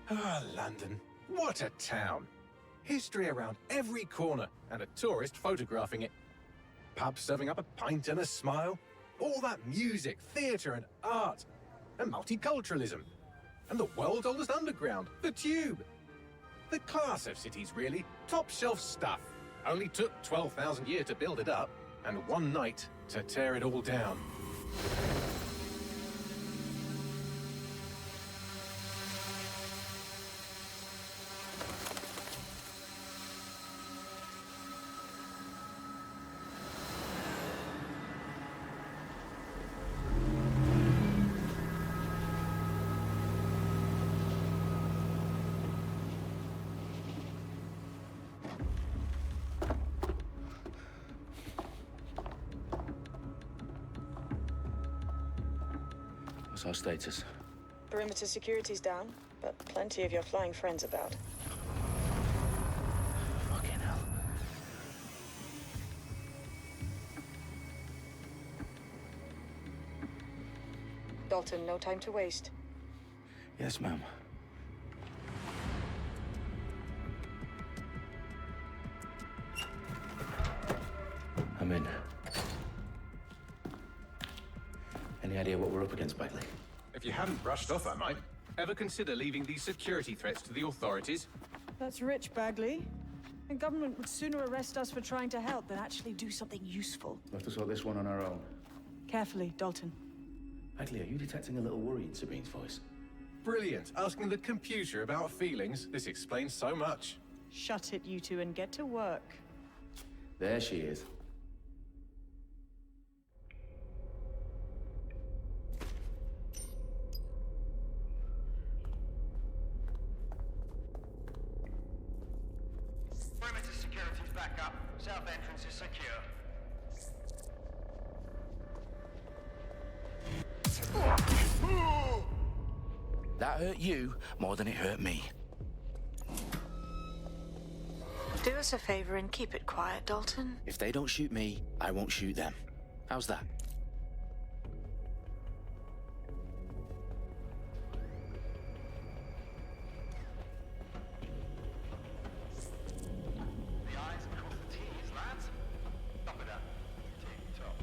Ah, London. What a town. History around every corner and a tourist photographing it. Pubs serving up a pint and a smile. All that music, theatre and art. And multiculturalism. And the world's oldest underground, the Tube. The class of cities, really. Top shelf stuff. Only took 12,000 years to build it up, and one night to tear it all down. What's our status? Perimeter security's down, but plenty of your flying friends about. Fucking hell. Dalton, no time to waste. Yes, ma'am. I'm in. Any idea what we're up against, Bagley? If you haven't brushed off, I might. Ever consider leaving these security threats to the authorities? That's rich, Bagley. The government would sooner arrest us for trying to help than actually do something useful. We'll have to sort this one on our own. Carefully, Dalton. Bagley, are you detecting a little worry in Sabine's voice? Brilliant. Asking the computer about feelings. This explains so much. Shut it, you two, and get to work. There she is. Perimeter security's back up. South entrance is secure. That hurt you more than it hurt me. Do us a favor and keep it quiet, Dalton. If they don't shoot me, I won't shoot them. How's that? The I's cross the T's, lads. Top it up. Tick tock.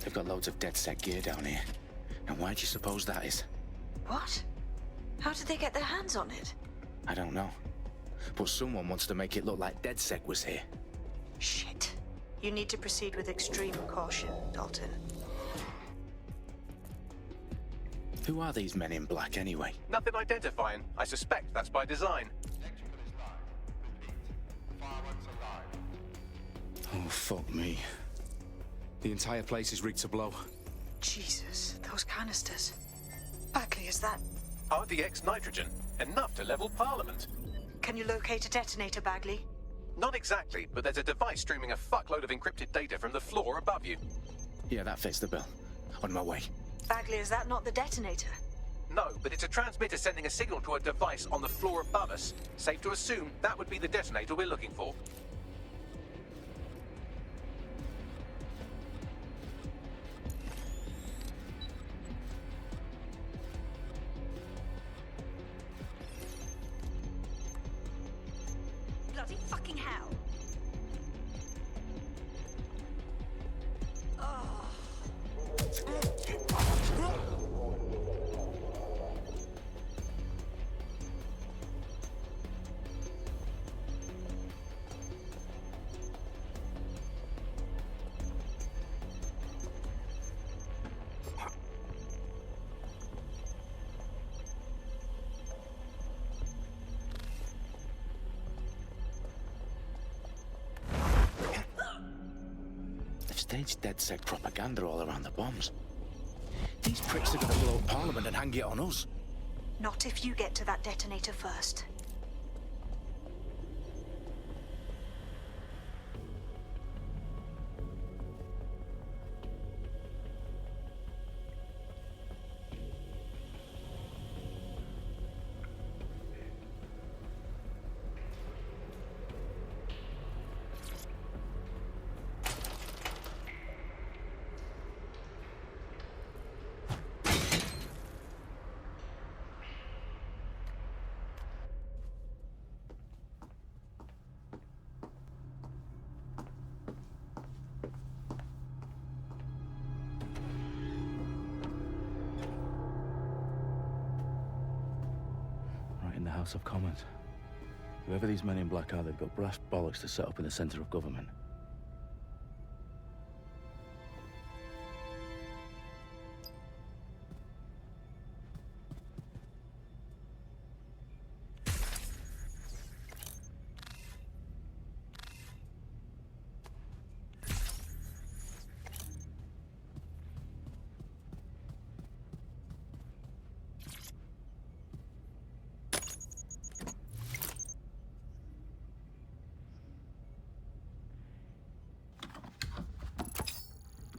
They've got loads of DedSec gear down here. And why do you suppose that is? What? How did they get their hands on it? I don't know. But someone wants to make it look like DedSec was here. Shit. You need to proceed with extreme caution, Dalton. Who are these men in black anyway? Nothing identifying. I suspect that's by design. Electrical is live. Repeat. Fireworks are live. Oh, fuck me. The entire place is rigged to blow. Jesus, those canisters. Bagley, is that... RDX nitrogen. Enough to level Parliament. Can you locate a detonator, Bagley? Not exactly, but there's a device streaming a fuckload of encrypted data from the floor above you. Yeah, that fits the bill. On my way. Bagley, is that not the detonator? No, but it's a transmitter sending a signal to a device on the floor above us. Safe to assume that would be the detonator we're looking for. bloody fucking hell! They've staged DedSec propaganda all around the bombs. These pricks are gonna blow up Parliament and hang it on us. Not if you get to that detonator first. Right in the House of Commons. Whoever these men in black are, they've got brass bollocks to set up in the centre of government.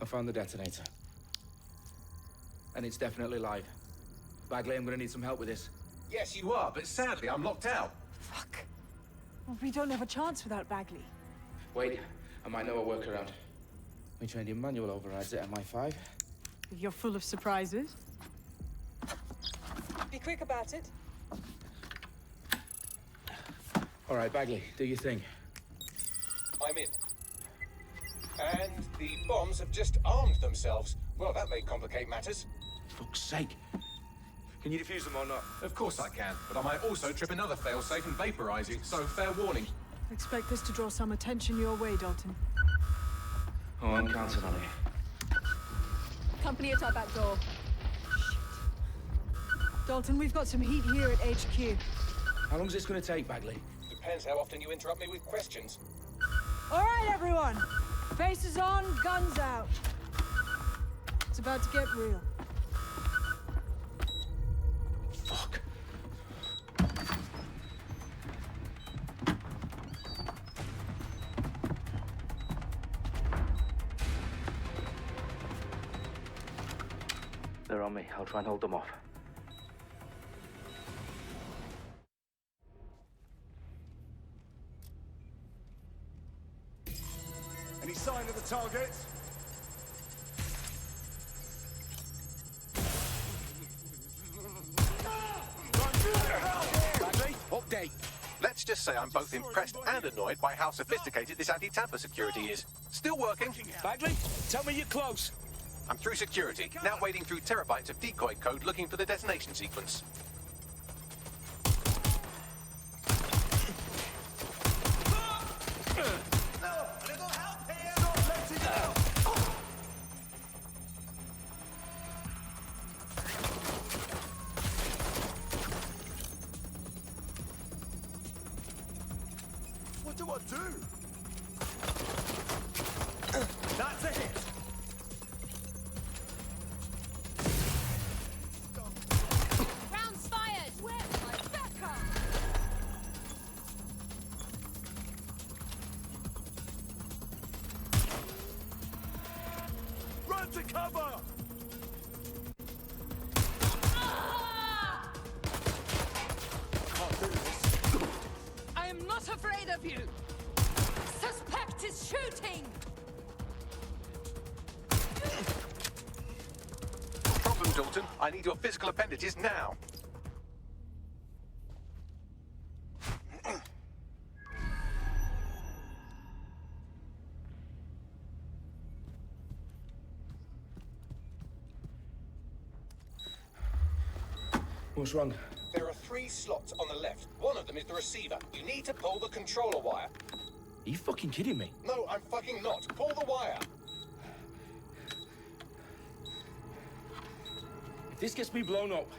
I found the detonator. And it's definitely live. Bagley, I'm gonna need some help with this. Yes, you are, but sadly, I'm locked out. Fuck. Well, we don't have a chance without Bagley. Wait, I might know a workaround. We trained in manual overrides at MI5. You're full of surprises. Be quick about it. All right, Bagley, do your thing. I'm in. And the bombs have just armed themselves. Well, that may complicate matters. Fuck's sake. Can you defuse them or not? Of course I can, but I might also trip another failsafe and vaporize you, so fair warning. Expect this to draw some attention your way, Dalton. Oh, I'm counting on it. Company at our back door. Shit. Dalton, we've got some heat here at HQ. How long's this gonna take, Bagley? Depends how often you interrupt me with questions. All right, everyone. Faces on, guns out. It's about to get real. Fuck. They're on me. I'll try and hold them off. Any sign of the target? Bagley, update. Let's just say I'm both impressed and annoyed by how sophisticated this anti-tamper security is. Still working. Bagley, tell me you're close. I'm through security, now wading through terabytes of decoy code looking for the detonation sequence. What do I do? That's a hit. Rounds fired! Where's my backup? Run to cover! Can't do this. I am not afraid of you! Suspect is shooting! Problem, Dalton. I need your physical appendages now. What's wrong? There are 3 slots on the left. One of them is the receiver. You need to pull the controller wire. Are you fucking kidding me? No, I'm fucking not. Pull the wire. If this gets me blown up...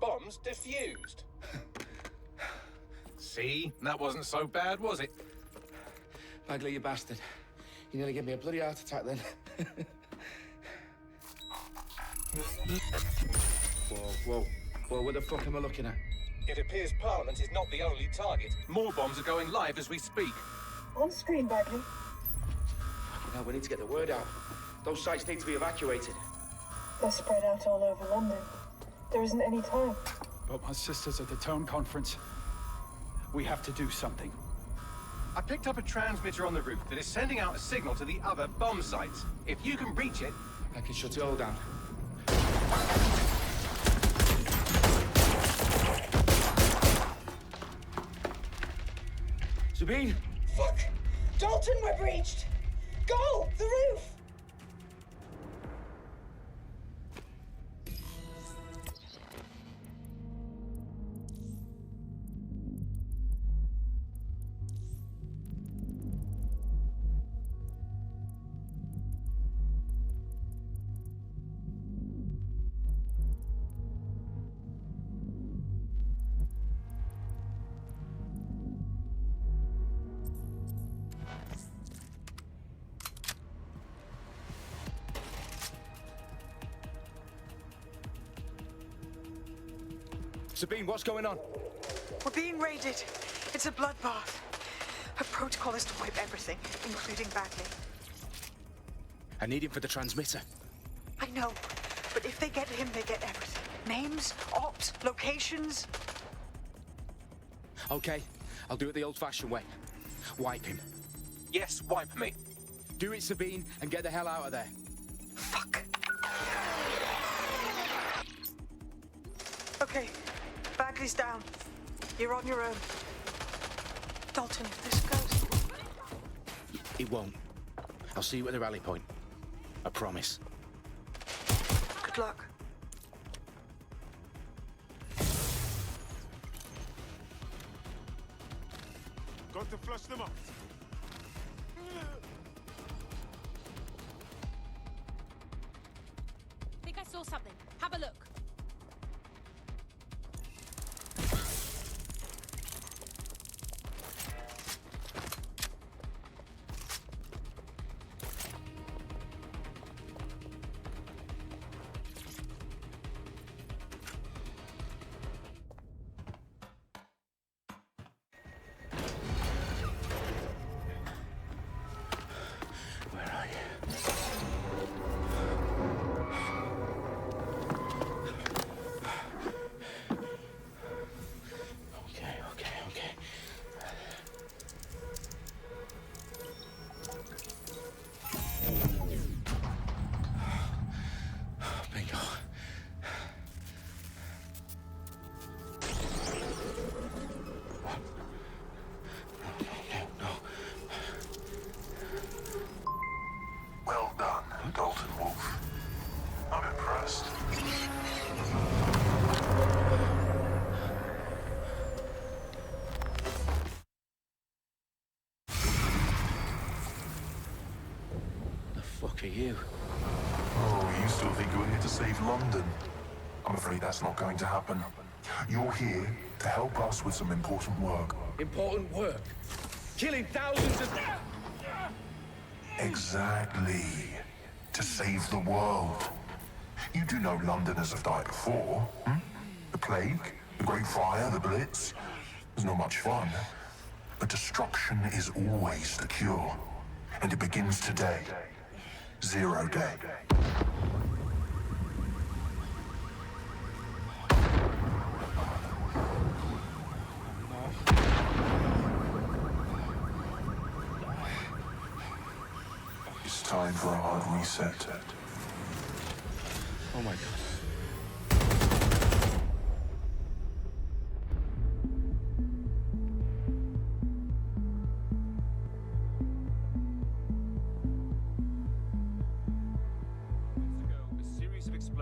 Bombs defused. See? That wasn't so bad, was it? Bagley, you bastard. You nearly gave me a bloody heart attack then. Whoa, what the fuck am I looking at? It appears Parliament is not the only target. More bombs are going live as we speak. On screen, Bagley. Now we need to get the word out. Those sites need to be evacuated. They're spread out all over London. There isn't any time. But my sister's at the town conference. We have to do something. I picked up a transmitter on the roof that is sending out a signal to the other bomb sites. If you can reach it... I can shut it all down. Sabine! Fuck! Dalton, we're breached! Go! The roof! Sabine, what's going on? We're being raided. It's a bloodbath. Her protocol is to wipe everything, including Bagley. I need him for the transmitter. I know, but if they get him, they get everything. Names, ops, locations. Okay, I'll do it the old-fashioned way. Wipe him. Yes, wipe me. Do it, Sabine, and get the hell out of there. Fuck. Okay, Bagley's down. You're on your own. Dalton, if this goes... It won't. I'll see you at the rally point. I promise. Good luck. Got to flush them out. Think I saw something. Have a look. Where are you? Okay. Bingo. No. Well done, Dalton Wolf. I'm impressed. The fuck are you? Oh, you still think you're here to save London? I'm afraid that's not going to happen. You're here to help us with some important work. Important work. Killing thousands of... Exactly. To save the world. You do know Londoners have died before, hmm? The Plague, the Great Fire, the Blitz. It's not much fun. But destruction is always the cure. And it begins today. Zero Day. It's time for a hard reset. Oh my god.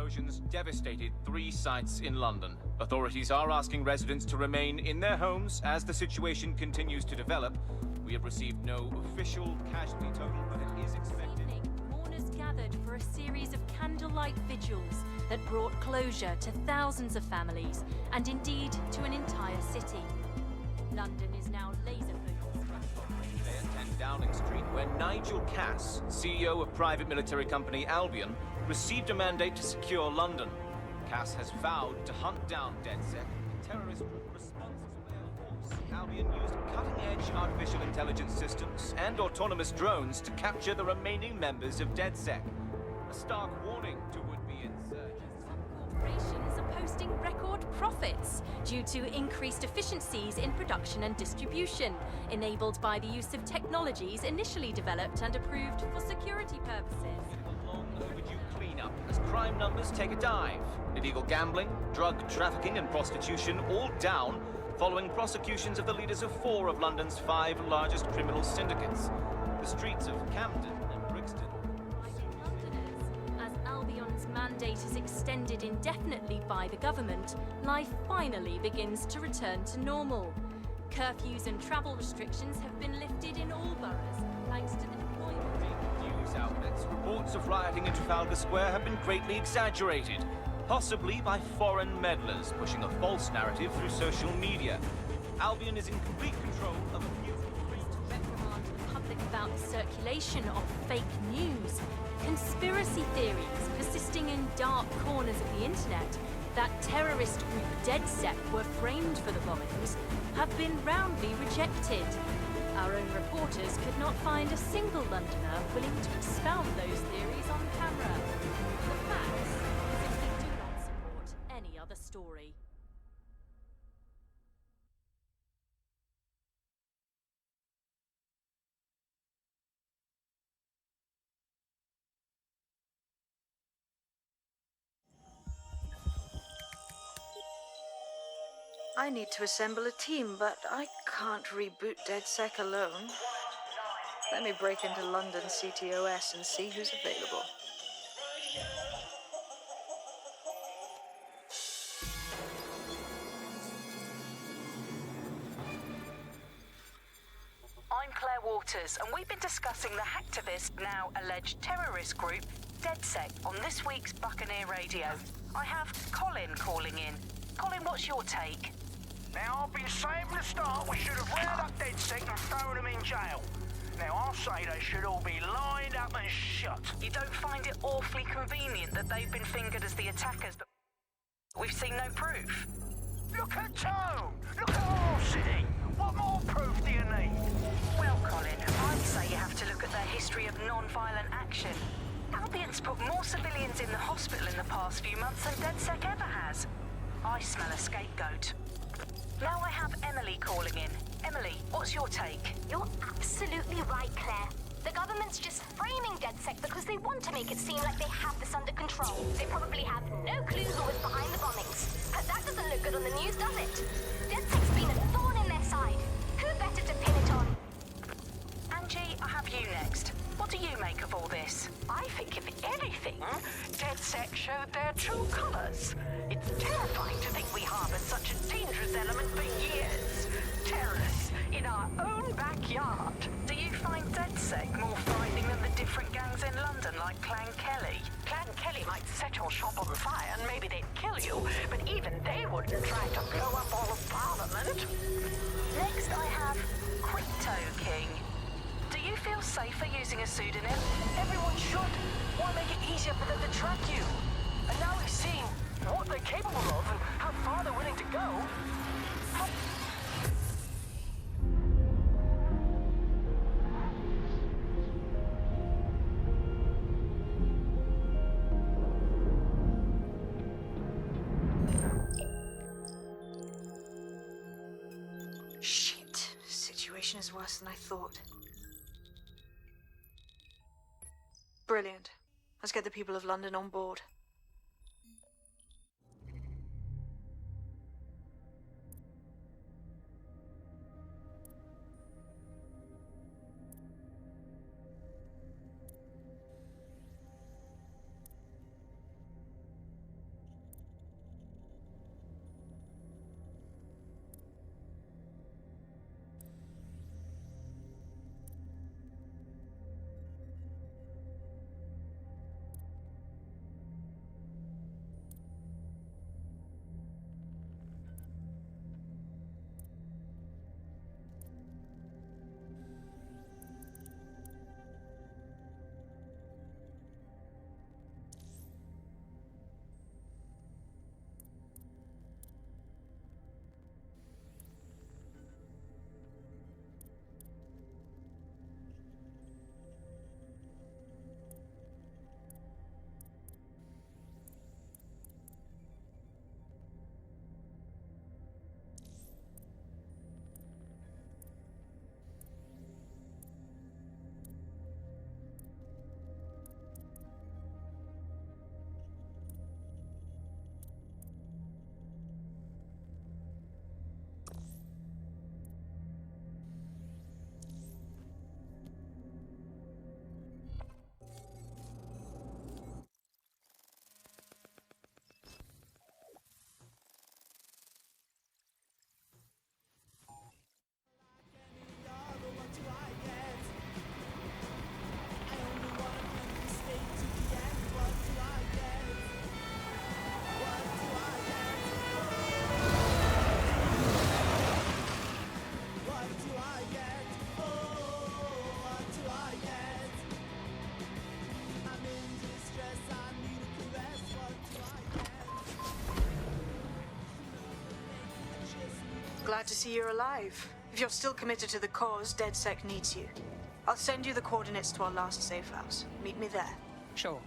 explosions devastated 3 sites in London. Authorities are asking residents to remain in their homes as the situation continues to develop. We have received no official casualty total, but it is expected. This evening, mourners gathered for a series of candlelight vigils that brought closure to thousands of families, and indeed to an entire city. London is now laser-focused. At 10 Downing Street, where Nigel Cass, CEO of private military company Albion, received a mandate to secure London. Cass has vowed to hunt down DedSec, a terrorist group responsible for their force. Albion used cutting-edge artificial intelligence systems and autonomous drones to capture the remaining members of DedSec. A stark warning to would-be insurgents. Corporations are posting record profits due to increased efficiencies in production and distribution, enabled by the use of technologies initially developed and approved for security purposes. A long overdue cleanup as crime numbers take a dive. Illegal gambling, drug trafficking and prostitution all down following prosecutions of the leaders of 4 of London's 5 largest criminal syndicates. The streets of Camden and Brixton. As Albion's mandate is extended indefinitely by the government, life finally begins to return to normal. Curfews and travel restrictions have been lifted in all boroughs, thanks to the deployment. News outlets, reports of rioting in Trafalgar Square have been greatly exaggerated, possibly by foreign meddlers pushing a false narrative through social media. Albion is in complete control of a few... Reprimand the public about the circulation of fake news. Conspiracy theories persisting in dark corners of the internet that terrorist group DedSec were framed for the bombings have been roundly rejected. Our own reporters could not find a single Londoner willing to expound those theories on camera. The facts simply do not support any other story. I need to assemble a team, but I can't reboot DedSec alone. Let me break into London CTOS and see who's available. I'm Claire Waters, and we've been discussing the hacktivist, now alleged terrorist group, DedSec, on this week's Buccaneer Radio. I have Colin calling in. Colin, what's your take? Now, I've been saying from the start we should have rounded up DedSec and thrown them in jail. Now, I'll say they should all be lined up and shot. You don't find it awfully convenient that they've been fingered as the attackers, but we've seen no proof? Look at Tone! Look at our city! What more proof do you need? Well, Colin, I'd say you have to look at their history of non-violent action. Albion's put more civilians in the hospital in the past few months than DedSec ever has. I smell a scapegoat. Now I have Emily calling in. Emily, what's your take? You're absolutely right, Claire. The government's just framing DedSec because they want to make it seem like they have this under control. They probably have no clue who was behind the bombings. But that doesn't look good on the news, does it? DedSec's been a thorn in their side. Who better to pin it on? Angie, I have you next. What do you make of all this? I think, if anything, DedSec showed their true colors. It's terrifying to think we harbored such a dangerous element for years. Terrorists in our own backyard. Do you find DedSec more frightening than the different gangs in London, like Clan Kelly? Clan Kelly might set your shop on fire and maybe they'd kill you, but even they wouldn't try to blow up all of Parliament. Next, I have Crypto King. Do you feel safer using a pseudonym? Everyone should. Why make it easier for them to track you? And now we've seen what they're capable of and how far they're willing to go. Shit. Situation is worse than I thought. Brilliant. Let's get the people of London on board. glad to see you're alive. If you're still committed to the cause, DedSec needs you. I'll send you the coordinates to our last safe house. Meet me there. Sure.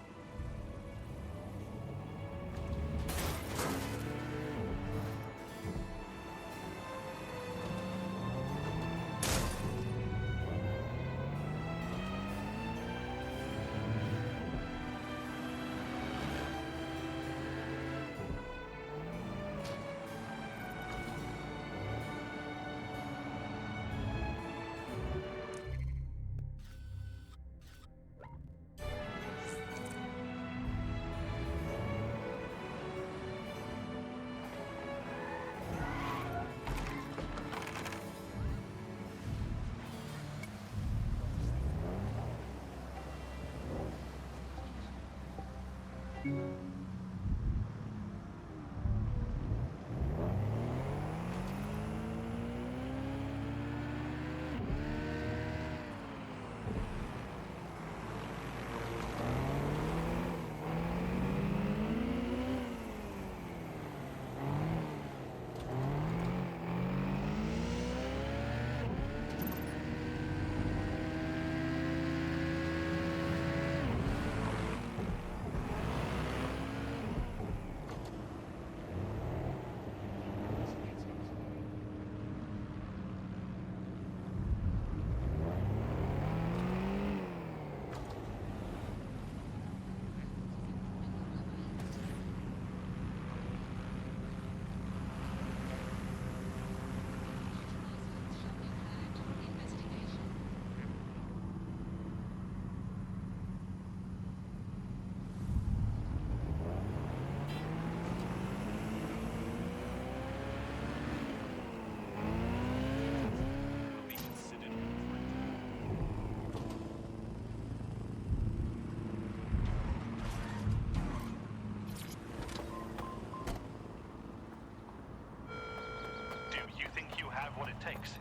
What it takes.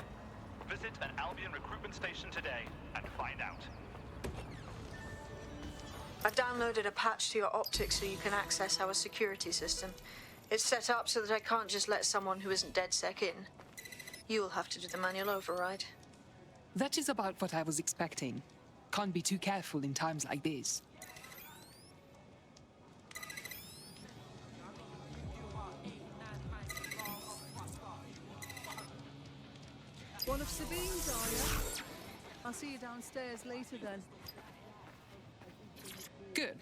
Visit an Albion recruitment station today and find out. I've downloaded a patch to your optics so you can access our security system. It's set up so that I can't just let someone who isn't DedSec in. You'll have to do the manual override. That is about what I was expecting. Can't be too careful in times like this. One of Sabine's, are you? I'll see you downstairs later then. Good.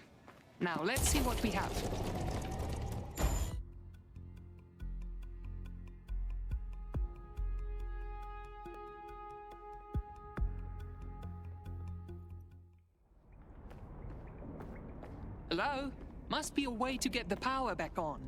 Now let's see what we have. Hello? Must be a way to get the power back on.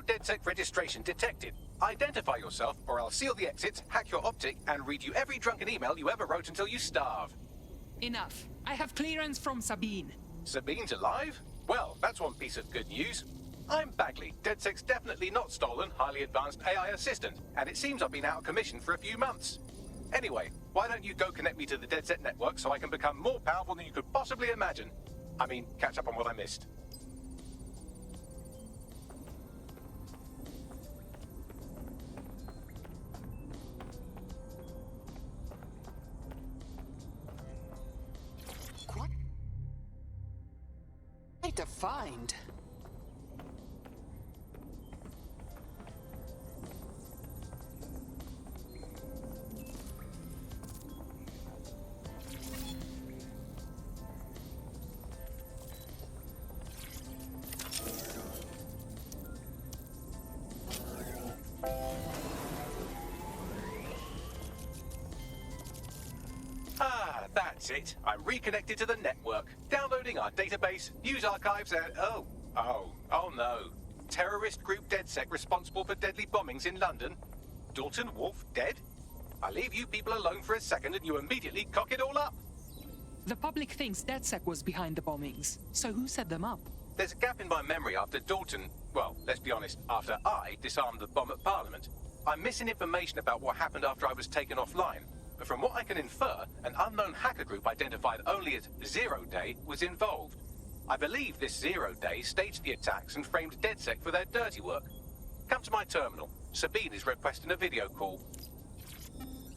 DedSec registration detected. Identify yourself, or I'll seal the exits, hack your optic, and read you every drunken email you ever wrote until you starve. Enough. I have clearance from Sabine. Sabine's alive? Well, that's one piece of good news. I'm Bagley, DedSec's definitely not stolen, highly advanced AI assistant, and it seems I've been out of commission for a few months. Anyway, why don't you go connect me to the DedSec network so I can become more powerful than you could possibly imagine? I mean, catch up on what I missed. Quite a find. That's it. I'm reconnected to the network, downloading our database, news archives, and oh no. terrorist group DedSec responsible for deadly bombings in London? Dalton Wolf dead? I leave you people alone for a second and you immediately cock it all up. The public thinks DedSec was behind the bombings, so who set them up? There's a gap in my memory after Dalton, well, let's be honest, after I disarmed the bomb at Parliament. I'm missing information about what happened after I was taken offline, but from what I can infer, an unknown hacker group identified only as Zero Day was involved. I believe this Zero Day staged the attacks and framed DedSec for their dirty work. Come to my terminal. Sabine is requesting a video call.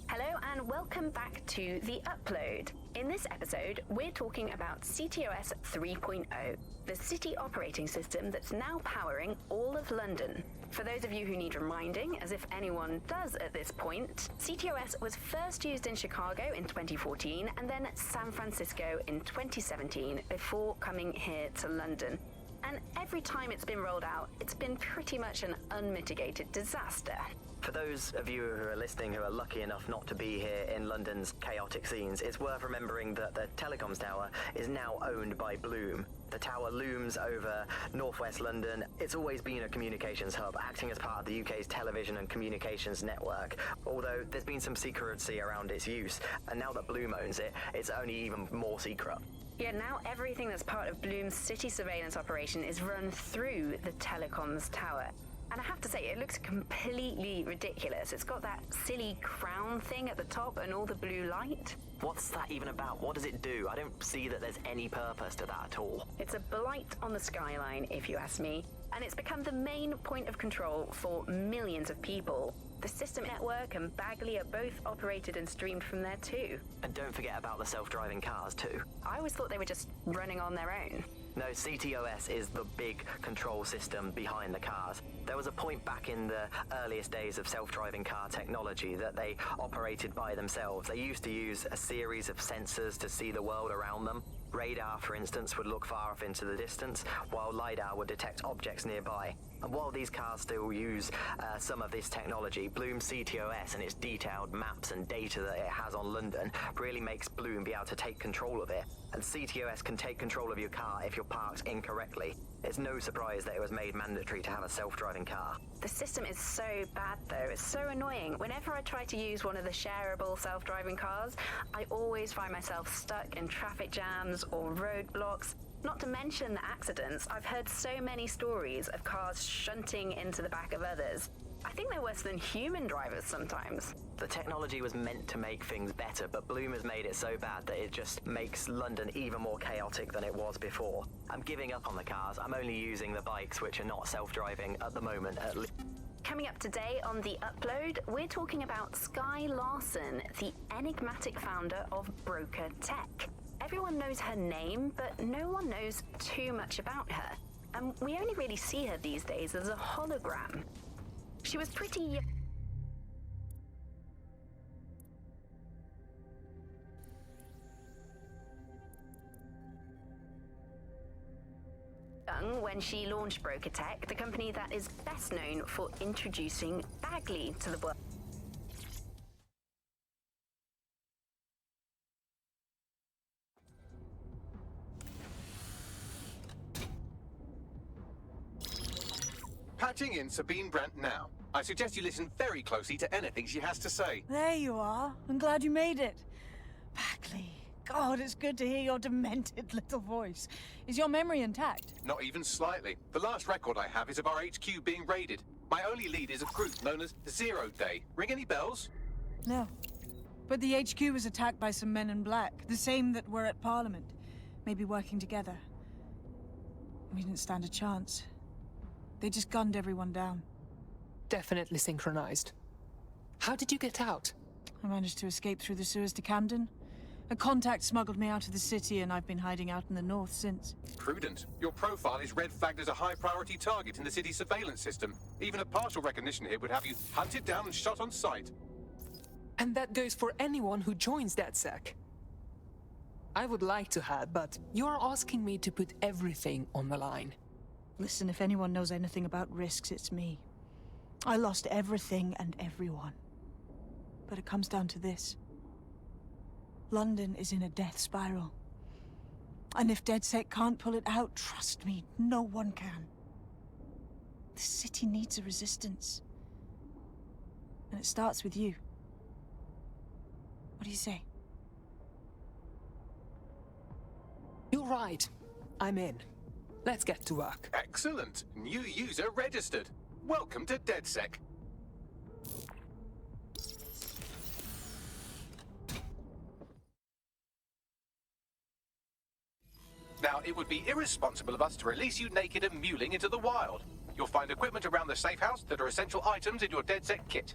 Hello and welcome back to The Upload. In this episode, we're talking about CTOS 3.0, the city operating system that's now powering all of London. For those of you who need reminding, as if anyone does at this point, CTOS was first used in Chicago in 2014 and then San Francisco in 2017 before coming here to London. And every time it's been rolled out, it's been pretty much an unmitigated disaster. For those of you who are listening who are lucky enough not to be here in London's chaotic scenes, it's worth remembering that the telecoms tower is now owned by Bloom. The tower looms over northwest London. It's always been a communications hub, acting as part of the UK's television and communications network, although there's been some secrecy around its use, and now that Bloom owns it, it's only even more secret. Yeah, now everything that's part of Bloom's city surveillance operation is run through the telecoms tower. And I have to say, it looks completely ridiculous. It's got that silly crown thing at the top and all the blue light. What's that even about? What does it do? I don't see that there's any purpose to that at all. It's a blight on the skyline, if you ask me. And it's become the main point of control for millions of people. The System Network and Bagley are both operated and streamed from there too. And don't forget about the self-driving cars too. I always thought they were just running on their own. No, CTOS is the big control system behind the cars. There was a point back in the earliest days of self-driving car technology that they operated by themselves. They used to use a series of sensors to see the world around them. Radar, for instance, would look far off into the distance, while LiDAR would detect objects nearby. And while these cars still use some of this technology, Bloom CTOS and its detailed maps and data that it has on London really makes Bloom be able to take control of it. And CTOS can take control of your car if you're parked incorrectly. It's no surprise that it was made mandatory to have a self-driving car. The system is so bad though, it's so annoying. Whenever I try to use one of the shareable self-driving cars, I always find myself stuck in traffic jams or roadblocks. Not to mention the accidents. I've heard so many stories of cars shunting into the back of others. I think they're worse than human drivers sometimes. The technology was meant to make things better, but Bloom has made it so bad that it just makes London even more chaotic than it was before. I'm giving up on the cars. I'm only using the bikes, which are not self-driving at the moment, at least. Coming up today on The Upload, we're talking about Skye Larson, the enigmatic founder of Broker Tech. Everyone knows her name, but no one knows too much about her. And we only really see her these days as a hologram. She was pretty young when she launched Broker Tech, the company that is best known for introducing Bagley to the world. Patching in Sabine Brandt now. I suggest you listen very closely to anything she has to say. There you are. I'm glad you made it. Bagley. God, it's good to hear your demented little voice. Is your memory intact? Not even slightly. The last record I have is of our HQ being raided. My only lead is a group known as Zero Day. Ring any bells? No. But the HQ was attacked by some men in black, the same that were at Parliament. Maybe working together. We didn't stand a chance. They just gunned everyone down. Definitely synchronized. How did you get out? I managed to escape through the sewers to Camden. A contact smuggled me out of the city, and I've been hiding out in the north since. Prudent. Your profile is red flagged as a high-priority target in the city's surveillance system. Even a partial recognition here would have you hunted down and shot on sight. And that goes for anyone who joins DedSec. I would like to have, but you're asking me to put everything on the line. Listen, if anyone knows anything about risks, it's me. I lost everything and everyone. But it comes down to this. London is in a death spiral. And if DedSec can't pull it out, trust me, no one can. The city needs a resistance. And it starts with you. What do you say? You're right. I'm in. Let's get to work. Excellent. New user registered. Welcome to DedSec. Now, it would be irresponsible of us to release you naked and mewling into the wild. You'll find equipment around the safe house that are essential items in your DedSec kit.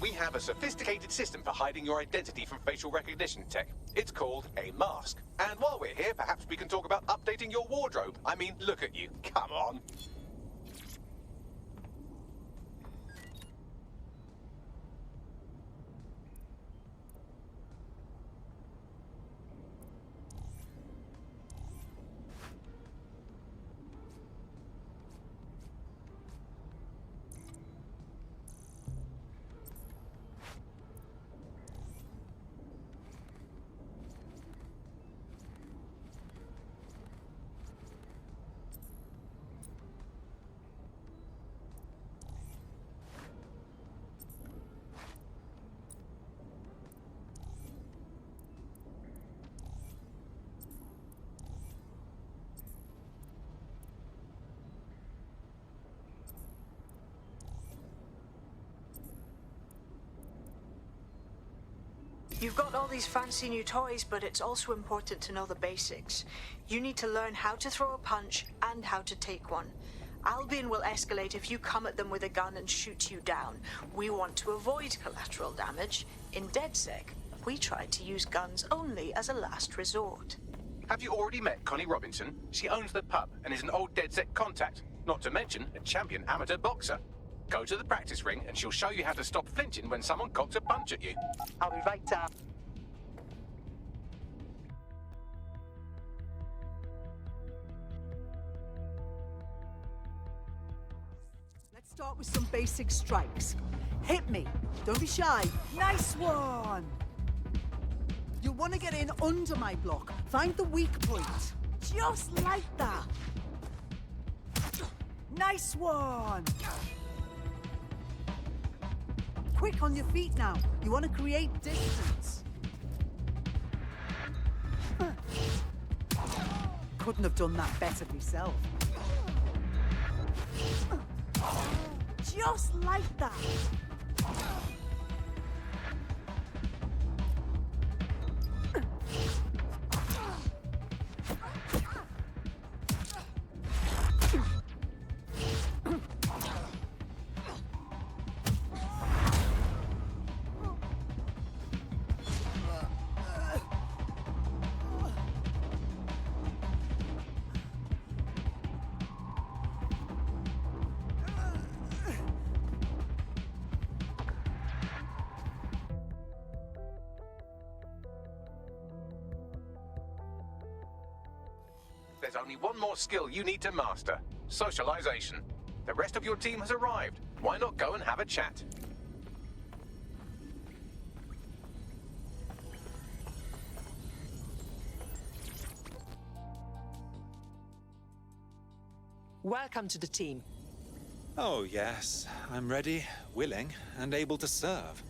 We have a sophisticated system for hiding your identity from facial recognition tech. It's called a mask. And while we're here, perhaps we can talk about updating your wardrobe. I mean, look at you. Come on. You've got all these fancy new toys, but it's also important to know the basics. You need to learn how to throw a punch and how to take one. Albion will escalate if you come at them with a gun and shoot you down. We want to avoid collateral damage. In DedSec, we try to use guns only as a last resort. Have you already met Connie Robinson? She owns the pub and is an old DedSec contact, not to mention a champion amateur boxer. Go to the practice ring and she'll show you how to stop flinching when someone cocks a punch at you. I'll be right down. Let's start with some basic strikes. Hit me. Don't be shy. Nice one. You'll want to get in under my block. Find the weak point. Just like that. Nice one. Quick on your feet now. You want to create distance. Couldn't have done that better myself. Just like that. There's only one more skill you need to master: socialization. The rest of your team has arrived. Why not go and have a chat? Welcome to the team. Oh, yes. I'm ready, willing, and able to serve.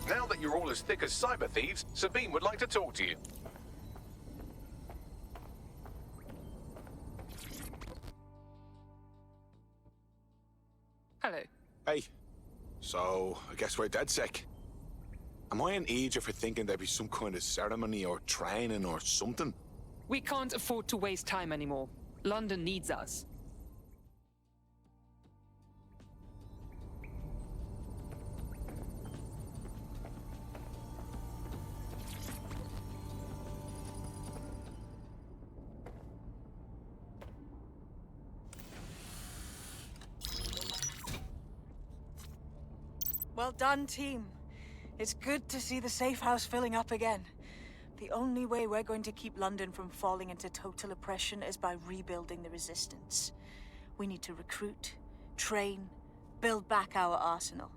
Now that you're all as thick as cyber thieves, Sabine would like to talk to you. Hello. Hey. So, I guess we're DedSec. Am I an idiot for thinking there'd be some kind of ceremony or training or something? We can't afford to waste time anymore. London needs us. Well done, team. It's good to see the safe house filling up again. The only way we're going to keep London from falling into total oppression is by rebuilding the resistance. We need to recruit, train, build back our arsenal.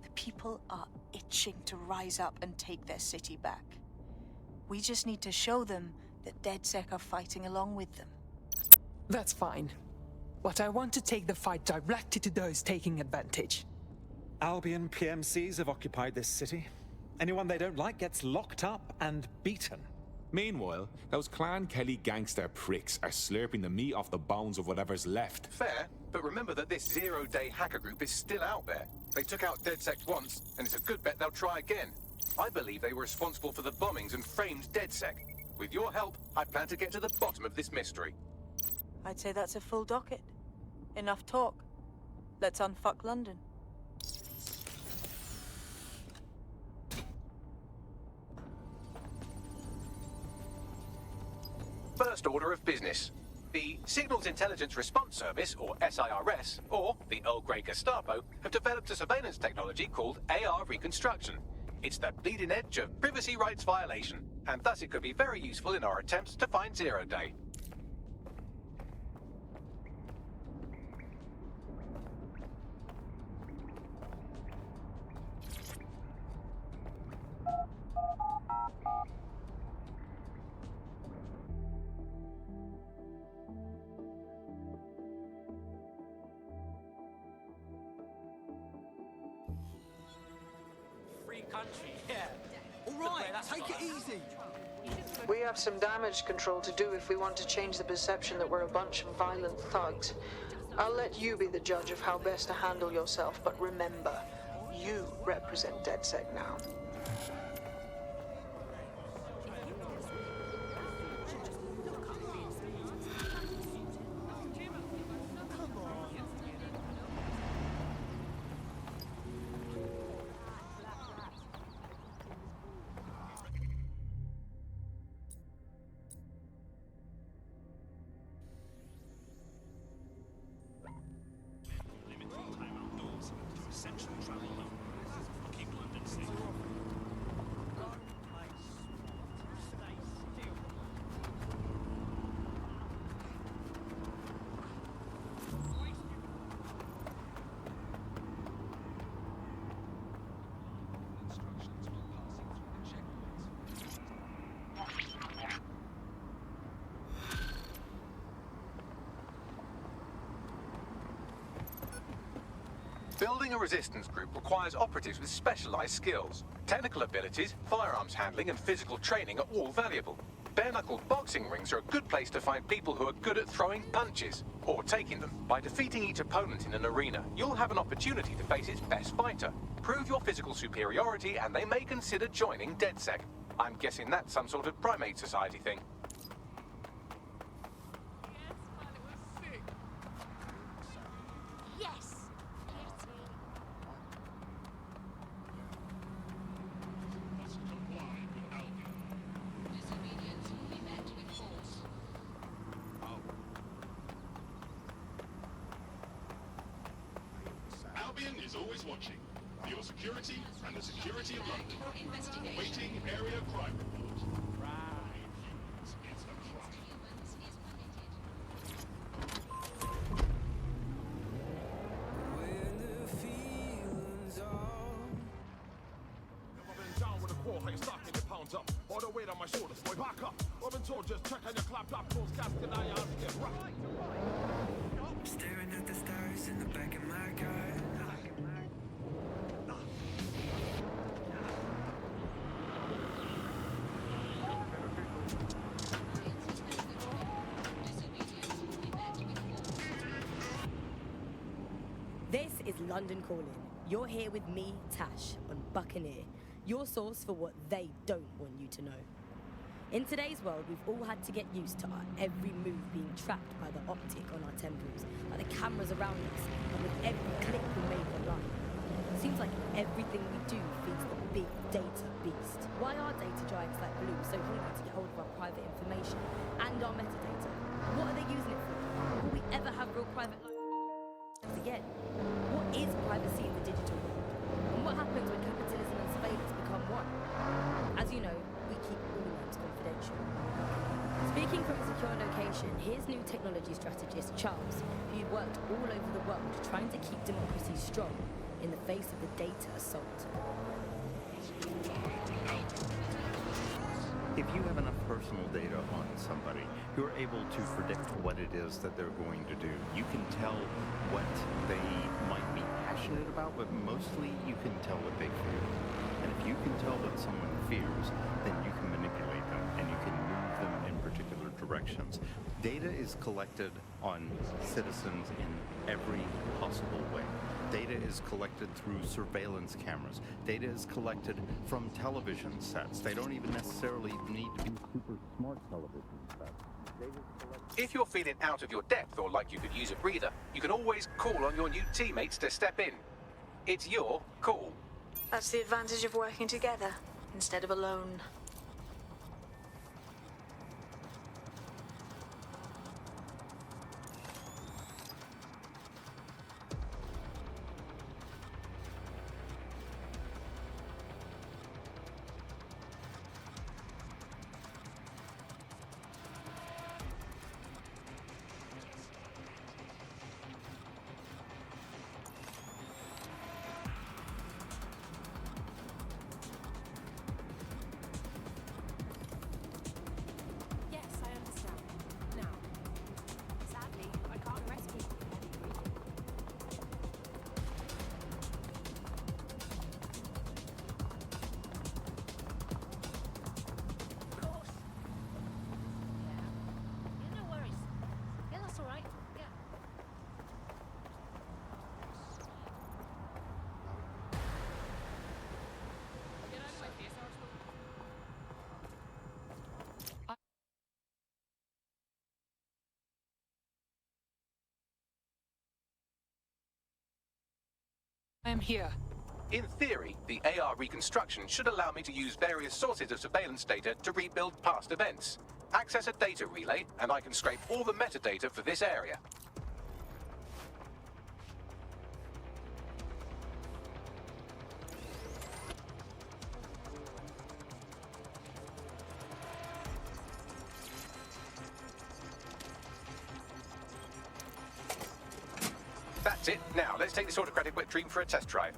The people are itching to rise up and take their city back. We just need to show them that DedSec are fighting along with them. That's fine. But I want to take the fight directly to those taking advantage. Albion PMCs have occupied this city. Anyone they don't like gets locked up and beaten. Meanwhile, those Clan Kelly gangster pricks are slurping the meat off the bones of whatever's left. Fair, but remember that this zero-day hacker group is still out there. They took out DedSec once, and it's a good bet they'll try again. I believe they were responsible for the bombings and framed DedSec. With your help, I plan to get to the bottom of this mystery. I'd say that's a full docket. Enough talk. Let's unfuck London. First order of business. The Signals Intelligence Response Service, or SIRS, or the Earl Grey Gestapo, have developed a surveillance technology called AR Reconstruction. It's the bleeding edge of privacy rights violation, and thus it could be very useful in our attempts to find Zero Day. Country, yeah. All right, take it easy. We have some damage control to do if we want to change the perception that we're a bunch of violent thugs. I'll let you be the judge of how best to handle yourself, but remember, you represent DedSec now. Building a resistance group requires operatives with specialized skills. Technical abilities, firearms handling, and physical training are all valuable. Bare-knuckled boxing rings are a good place to find people who are good at throwing punches, or taking them. By defeating each opponent in an arena, you'll have an opportunity to face its best fighter. Prove your physical superiority, and they may consider joining DedSec. I'm guessing that's some sort of primate society thing. Albion is always watching. For your security and the security of London. Waiting area crime report. It's a crime. I've been down with a quarter, stocking the pounds up. All the weight on my shoulders, boy, back up. I've been soldiers check on your clap close casket irons get right. Staring at the stars in the back of my car. This is London Calling. You're here with me, Tash, on Buccaneer, your source for what they don't want you to know. In today's world, we've all had to get used to our every move being tracked by the optic on our temples, by the cameras around us, and with every click we make online. It seems like everything we do feeds the big data beast. Why are data giants like Blue so hungry to get hold of our private information and our metadata? What are they using it for? Will we ever have real private lives again? What is privacy in the digital world? And what happens when capitalism and surveillance become one? As you know, we keep all names confidential. Speaking from a secure location, here's new technology strategist Charles, who worked all over the world trying to keep democracy strong in the face of the data assault. If you have enough personal data on somebody, you're able to predict what it is that they're going to do. You can tell what they might be passionate about, but mostly you can tell what they fear. And if you can tell what someone fears, then you can manipulate them and you can move them in particular directions. Data is collected on citizens in every possible way. Data is collected through surveillance cameras. Data is collected from television sets. They don't even necessarily need to be super smart television sets. If you're feeling out of your depth or like you could use a breather, you can always call on your new teammates to step in. It's your call. That's the advantage of working together instead of alone. I am here. In theory, the AR reconstruction should allow me to use various sources of surveillance data to rebuild past events. Access a data relay, and I can scrape all the metadata for this area. That's it. Now, let's take this autocratic wet dream for a test drive.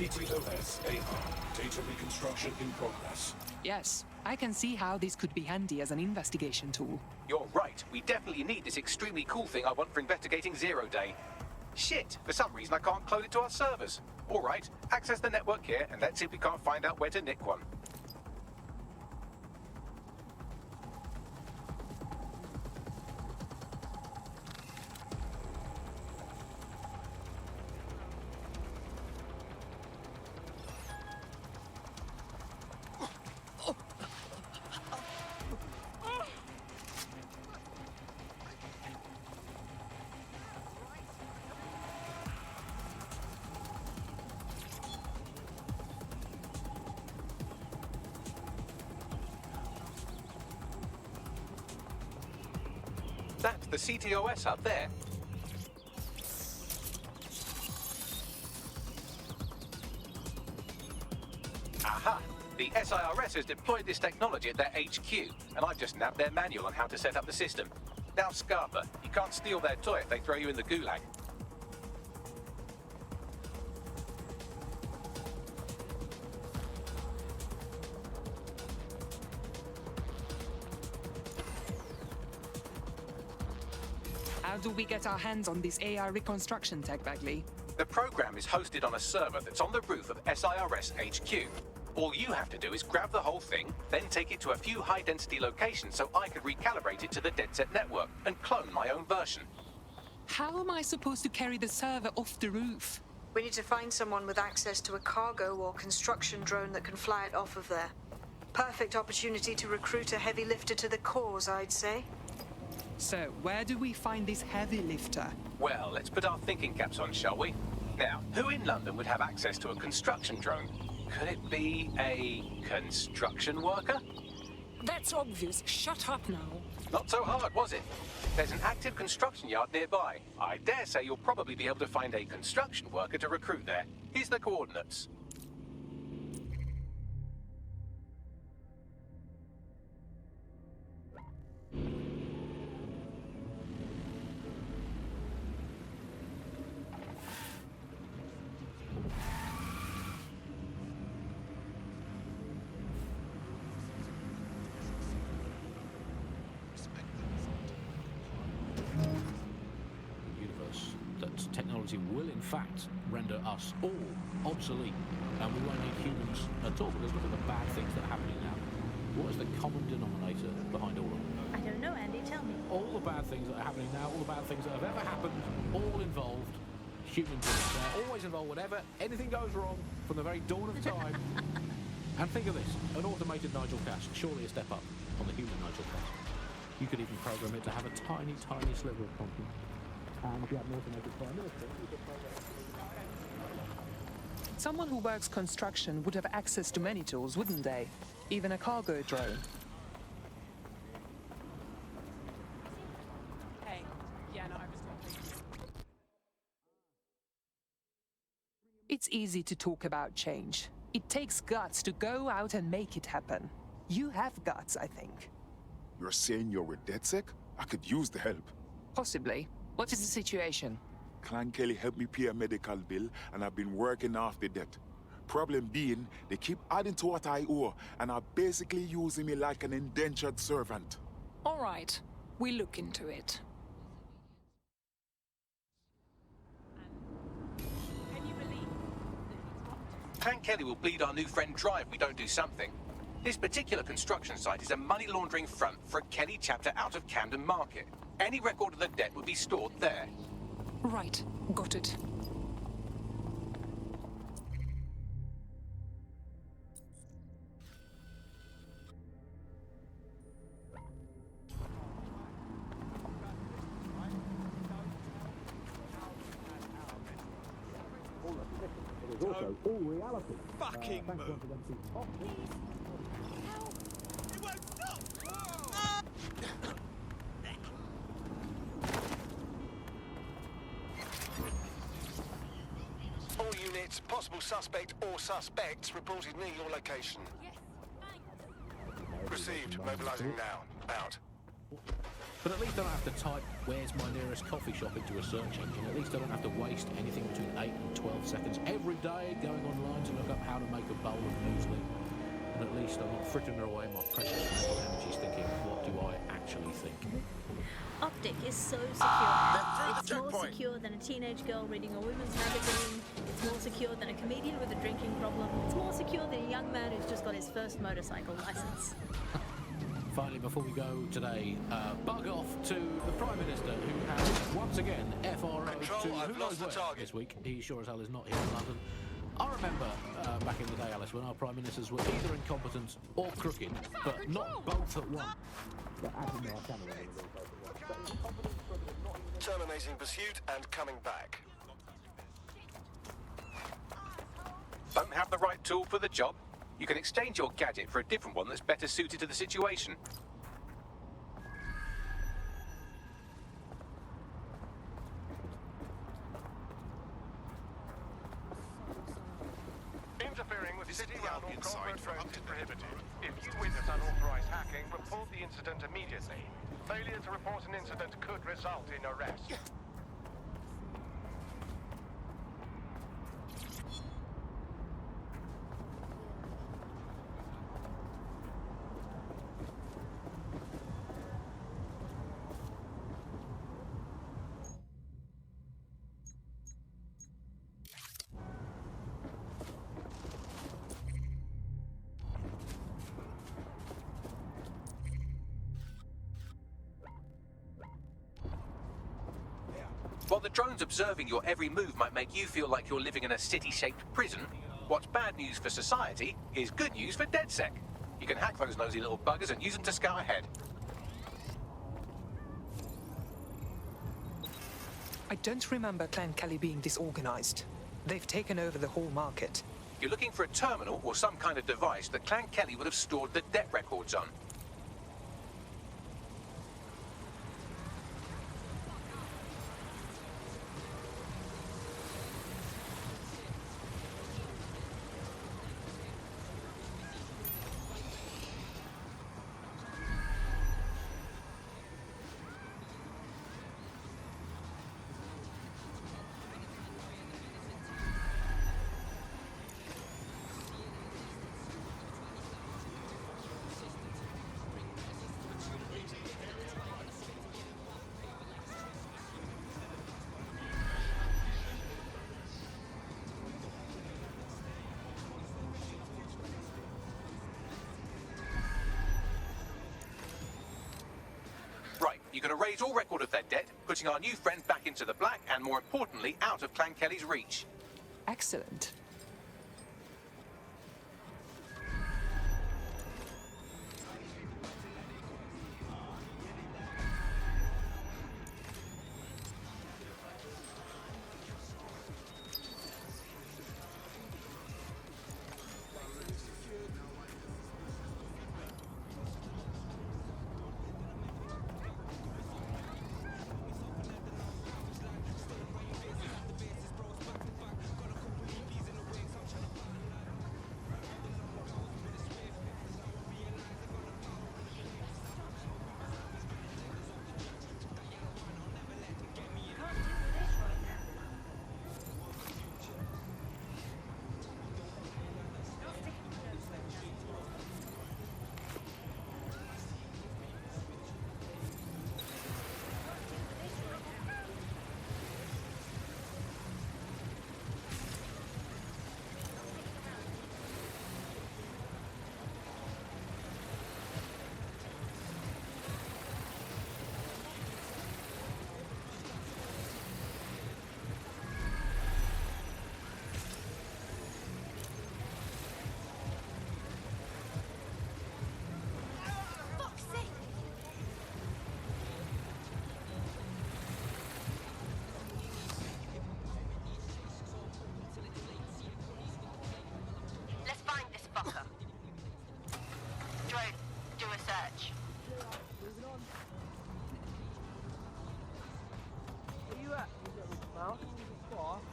CTOS AR. Data reconstruction in progress. Yes, I can see how this could be handy as an investigation tool. You're right. We definitely need this extremely cool thing I want for investigating Zero Day. Shit! For some reason I can't clone it to our servers. All right, access the network here, and let's see if we can't find out where to nick one. That's the CTOS up there. Aha! The SIRS has deployed this technology at their HQ, and I've just nabbed their manual on how to set up the system. Now, Scarpa, you can't steal their toy if they throw you in the gulag. How do we get our hands on this AI reconstruction tech, Bagley? The program is hosted on a server that's on the roof of SIRS HQ. All you have to do is grab the whole thing, then take it to a few high-density locations so I can recalibrate it to the DedSec network and clone my own version. How am I supposed to carry the server off the roof? We need to find someone with access to a cargo or construction drone that can fly it off of there. Perfect opportunity to recruit a heavy lifter to the cause, I'd say. So, where do we find this heavy lifter? Well, let's put our thinking caps on, shall we? Now, who in London would have access to a construction drone? Could it be a construction worker? That's obvious. Shut up now. Not so hard, was it? There's an active construction yard nearby. I dare say you'll probably be able to find a construction worker to recruit there. Here's the coordinates. Technology will, in fact, render us all obsolete, and we won't need humans at all, because look at the bad things that are happening now. What is the common denominator behind all of them? I don't know, Andy, tell me. All the bad things that are happening now, all the bad things that have ever happened, all involved human beings. They're always involved whenever anything goes wrong from the very dawn of time. And think of this, an automated Nigel Cass, surely a step up on the human Nigel Cass. You could even program it to have a tiny, tiny sliver of conscience. And if you have an automated prime minister, you could program it. Someone who works construction would have access to many tools, wouldn't they? Even a cargo drone. Hey, yeah, no, I was It's easy to talk about change. It takes guts to go out and make it happen. You have guts, I think. You're saying you're with DedSec? I could use the help. Possibly. What is the situation? Clan Kelly helped me pay a medical bill, and I've been working off the debt. Problem being, they keep adding to what I owe, and are basically using me like an indentured servant. All right. We'll look into it. Clan Kelly will bleed our new friend dry if we don't do something. This particular construction site is a money laundering front for a Kelly chapter out of Camden Market. Any record of the debt would be stored there. Right. Got it. It is also all reality. Fucking move. All units, possible suspect or suspects reported near your location. Received. Mobilizing now. Out. But at least I don't have to type "where's my nearest coffee shop" into a search engine. At least I don't have to waste anything between 8 and 12 seconds every day going online to look up how to make a bowl of muesli. And at least I'm not frittering away my precious mental energies thinking, what do I actually think? Optic is so secure. It's more secure than a teenage girl reading a women's magazine. It's more secure than a comedian with a drinking problem. It's more secure than a young man who's just got his first motorcycle license. Finally, before we go today, bug off to the Prime Minister, who has once again FRO'd to who knows where this week. He sure as hell is not here in London. I remember back in the day, Alice, when our Prime Ministers were either incompetent or crooked, but not both at once. Terminating pursuit and coming back. Don't have the right tool for the job? You can exchange your gadget for a different one that's better suited to the situation. Interfering with city-run or corporate drones is prohibited. If you witness unauthorized hacking, report the incident immediately. Failure to report an incident could result in arrest. While the drones observing your every move might make you feel like you're living in a city-shaped prison, what's bad news for society is good news for DedSec. You can hack those nosy little buggers and use them to scout ahead. I don't remember Clan Kelly being disorganized. They've taken over the whole market. You're looking for a terminal or some kind of device that Clan Kelly would have stored the debt records on. You can erase all record of their debt, putting our new friend back into the black and, more importantly, out of Clan Kelly's reach. Excellent.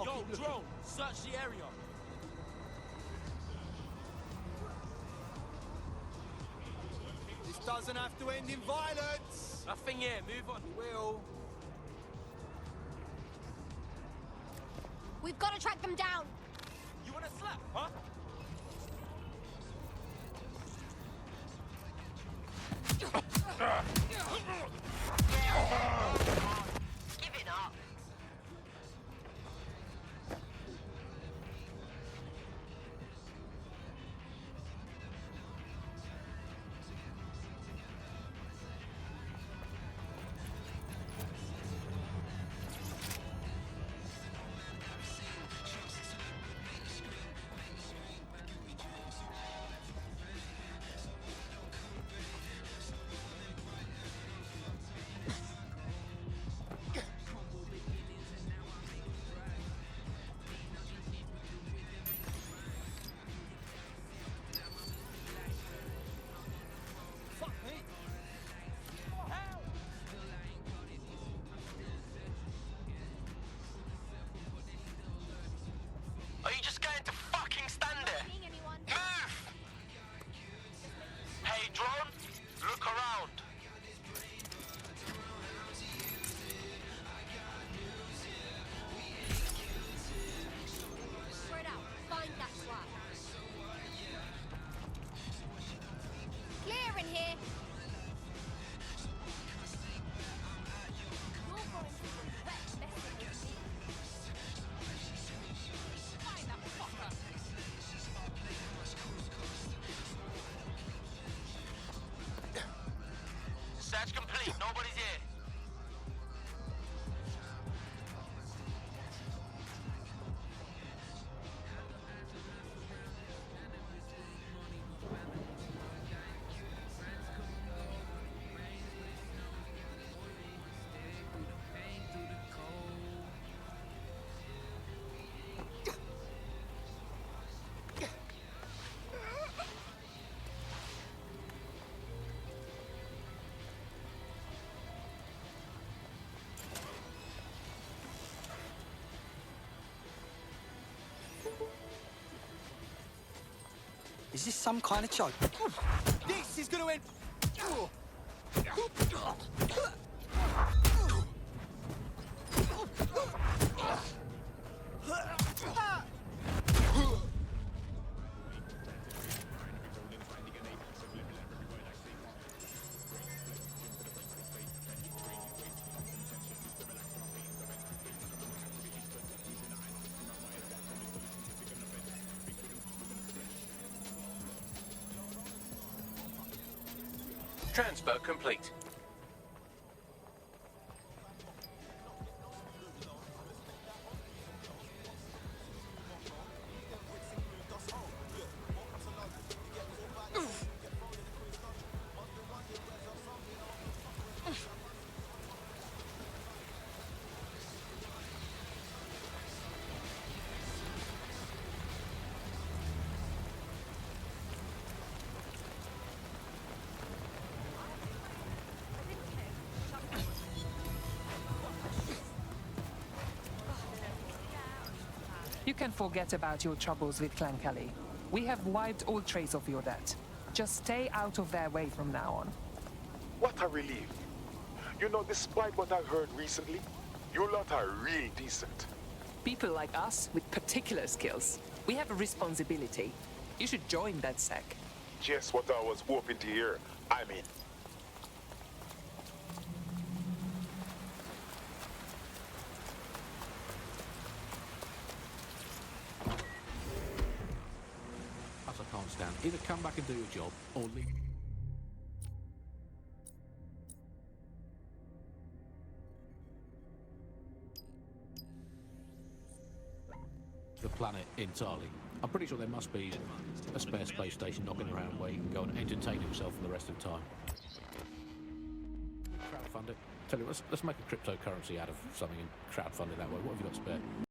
Yo, drone, search the area. This doesn't have to end in violence. Nothing here, move on. Will. We've got to track them down. You want to slap, huh? Give it up. Nobody's here. Is this some kind of joke? This is gonna end. Transfer complete. You can forget about your troubles with Clan Kelly. We have wiped all trace of your debt. Just stay out of their way from now on. What a relief. You know, despite what I heard recently, you lot are real decent. People like us with particular skills. We have a responsibility. You should join DedSec. Just what I was hoping to hear. I'm in. I can't stand. Either come back and do your job, or leave. The planet entirely. I'm pretty sure there must be a spare space station knocking around where you can go and entertain himself for the rest of the time. Crowdfund it. Tell you, let's make a cryptocurrency out of something and crowdfund it that way. What have you got spare?